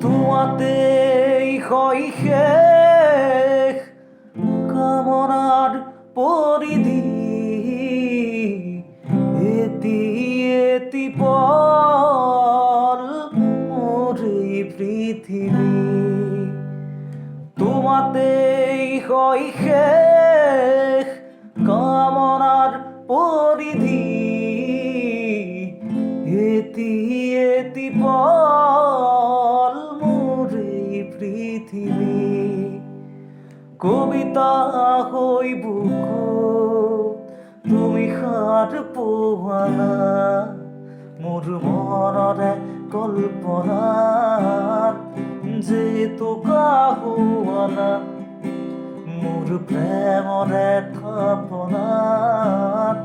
তোমাতেই হয় শেষ কামনার পরিধি, এতি এতি পল মোর এই পৃথিবী। তোমাতেই হয় শেষ কামনার পরিধি, এতি এতি পল মোর এই পৃথিবী। কবিতা হই বুকুত তুমি হাত পোৱানা, মোৰ মনৰে কল্পনাত যে তোকা হোৱানা, মোৰ প্ৰেমৰে থাপনাত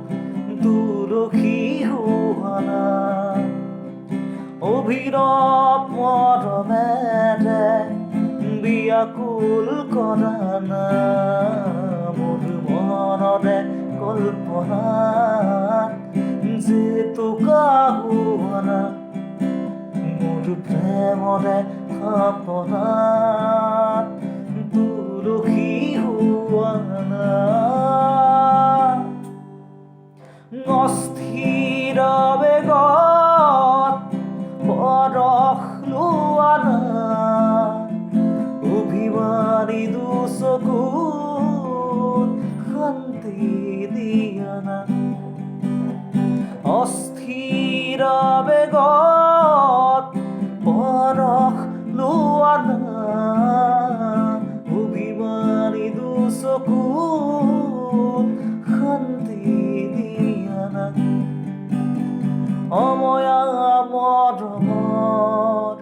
তুলসী হোৱানা। অভিনৱ মৰমেৰে বিয়াকুল কৰা না, মোৰ মনৰে কল্পনাত যে তোকা হোৱানা, মোৰ প্ৰেমৰে থাপনাত তুলসী হোৱানা। অস্থিৰ বেগত পৰশ লোৱা না, অভিমানী দুচকুত শান্তি দিয়া না। অস্থিৰ বেগত পৰশ লোৱা না, অভিমানী দুচকুত শান্তি দিয়া না। অময়া মৰমৰ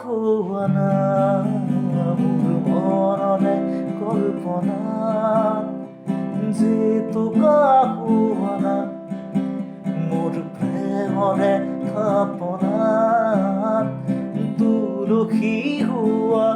হোৱানা, মোৰ মনৰে কল্পনাত যে তোকা হোৱানা, মোৰ প্ৰেমৰে থাপনাত তুলসী হোৱা।